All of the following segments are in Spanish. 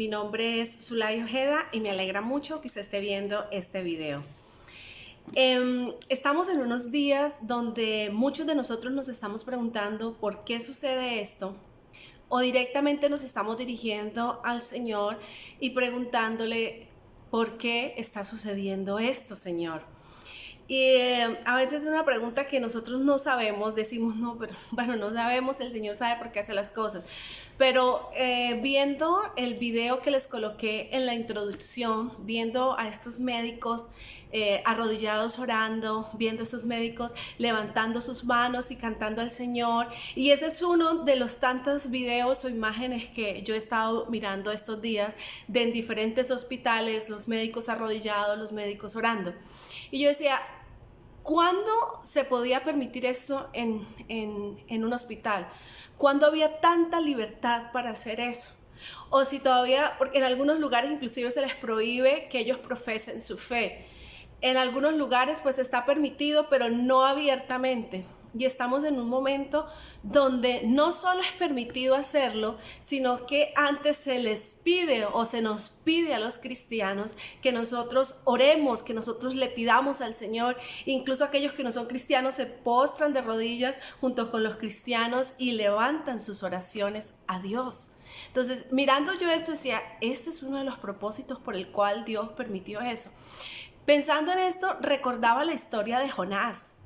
Mi nombre es Zulay Ojeda y me alegra mucho que usted esté viendo este video. Estamos en unos días donde muchos de nosotros nos estamos preguntando por qué sucede esto, o directamente nos estamos dirigiendo al Señor y preguntándole por qué está sucediendo esto, Señor. Y a veces es una pregunta que nosotros no sabemos, decimos no, pero bueno, no sabemos, el Señor sabe por qué hace las cosas. Pero viendo el video que les coloqué en la introducción, viendo a estos médicos arrodillados orando, viendo a estos médicos levantando sus manos y cantando al Señor, y ese es uno de los tantos videos o imágenes que yo he estado mirando estos días de en diferentes hospitales, los médicos arrodillados, los médicos orando. Y yo decía, ¿cuándo se podía permitir esto en un hospital? ¿Cuándo había tanta libertad para hacer eso? O si todavía, porque en algunos lugares inclusive se les prohíbe que ellos profesen su fe. En algunos lugares pues está permitido, pero no abiertamente. Y estamos en un momento donde no solo es permitido hacerlo, sino que antes se les pide o se nos pide a los cristianos que nosotros oremos, que nosotros le pidamos al Señor. Incluso aquellos que no son cristianos se postran de rodillas junto con los cristianos y levantan sus oraciones a Dios. Entonces, mirando yo esto, decía, este es uno de los propósitos por el cual Dios permitió eso. Pensando en esto, recordaba la historia de Jonás.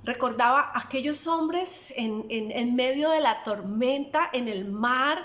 Recordaba aquellos hombres en medio de la tormenta, en el mar.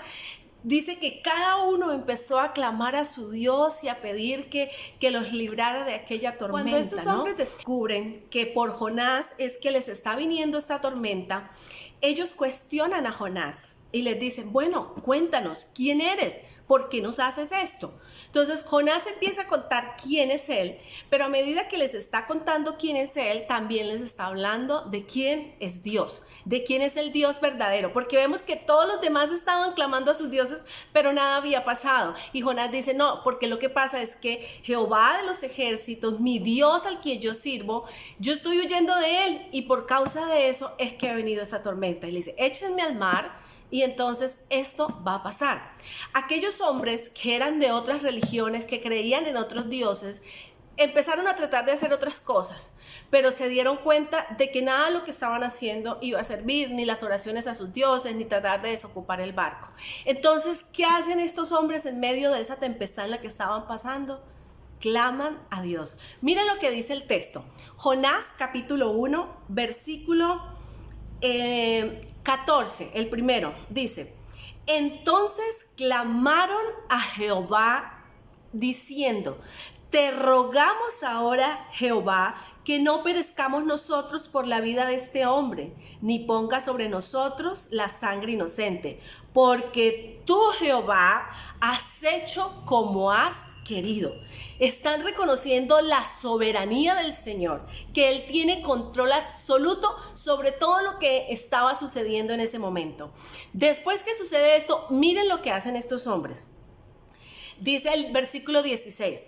Dice que cada uno empezó a clamar a su Dios y a pedir que los librara de aquella tormenta. Cuando estos hombres descubren que por Jonás es que les está viniendo esta tormenta, ellos cuestionan a Jonás y les dicen, bueno, cuéntanos, ¿quién eres? ¿Por qué nos haces esto? Entonces Jonás empieza a contar quién es él, pero a medida que les está contando quién es él, también les está hablando de quién es Dios, de quién es el Dios verdadero, porque vemos que todos los demás estaban clamando a sus dioses, pero nada había pasado. Y Jonás dice, no, porque lo que pasa es que Jehová de los ejércitos, mi Dios al que yo sirvo, yo estoy huyendo de él y por causa de eso es que ha venido esta tormenta. Y le dice, échenme al mar. Y entonces esto va a pasar. Aquellos hombres que eran de otras religiones, que creían en otros dioses, empezaron a tratar de hacer otras cosas, pero se dieron cuenta de que nada de lo que estaban haciendo iba a servir, ni las oraciones a sus dioses, ni tratar de desocupar el barco. Entonces, ¿qué hacen estos hombres en medio de esa tempestad en la que estaban pasando? Claman a Dios. Miren lo que dice el texto. Jonás capítulo 1, versículo 14, el primero, dice, entonces clamaron a Jehová diciendo, te rogamos ahora, Jehová, que no perezcamos nosotros por la vida de este hombre, ni ponga sobre nosotros la sangre inocente, porque tú, Jehová, has hecho como has querido. Están reconociendo la soberanía del Señor, que Él tiene control absoluto sobre todo lo que estaba sucediendo en ese momento. Después que sucede esto, miren lo que hacen estos hombres. Dice el versículo 16,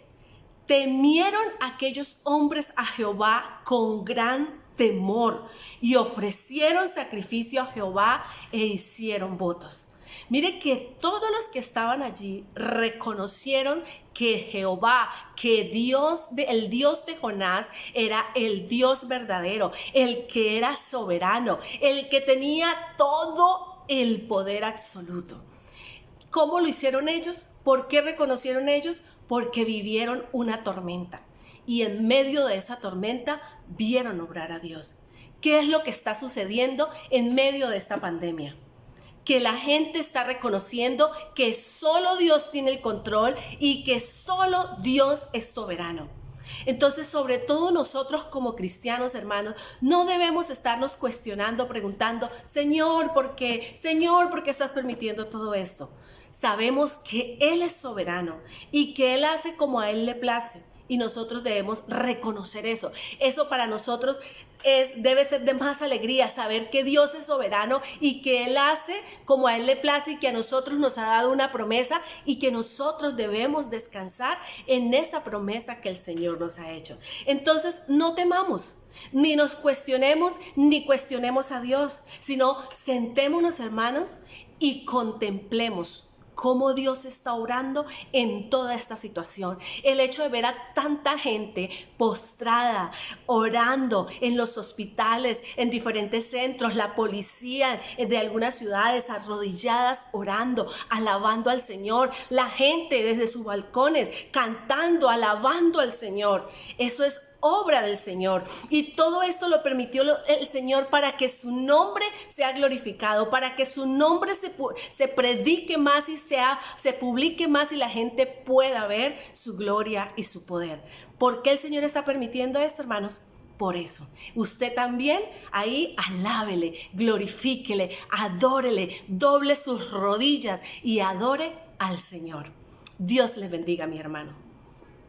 temieron aquellos hombres a Jehová con gran temor y ofrecieron sacrificio a Jehová e hicieron votos. Mire que todos los que estaban allí reconocieron que Jehová, que Dios, el Dios de Jonás era el Dios verdadero, el que era soberano, el que tenía todo el poder absoluto. ¿Cómo lo hicieron ellos? ¿Por qué reconocieron ellos? Porque vivieron una tormenta y en medio de esa tormenta vieron obrar a Dios. ¿Qué es lo que está sucediendo en medio de esta pandemia? Que la gente está reconociendo que solo Dios tiene el control y que solo Dios es soberano. Entonces, sobre todo nosotros como cristianos, hermanos, no debemos estarnos cuestionando, preguntando, Señor, ¿por qué? Señor, ¿por qué estás permitiendo todo esto? Sabemos que Él es soberano y que Él hace como a Él le place. Y nosotros debemos reconocer eso. Eso para nosotros debe ser de más alegría, saber que Dios es soberano y que Él hace como a Él le place y que a nosotros nos ha dado una promesa y que nosotros debemos descansar en esa promesa que el Señor nos ha hecho. Entonces no temamos, ni nos cuestionemos, ni cuestionemos a Dios, sino sentémonos, hermanos, y contemplemos cómo Dios está obrando en toda esta situación. El hecho de ver a tanta gente postrada, orando en los hospitales, en diferentes centros, la policía de algunas ciudades arrodilladas, orando, alabando al Señor, la gente desde sus balcones cantando, alabando al Señor. Eso es obra del Señor, y todo esto lo permitió el Señor para que su nombre sea glorificado, para que su nombre se predique más y se publique más, y la gente pueda ver su gloria y su poder. ¿Por qué el Señor está permitiendo esto, hermanos? Por eso, usted también ahí alábele, glorifíquele, adórele, doble sus rodillas y adore al Señor. Dios les bendiga, mi hermano.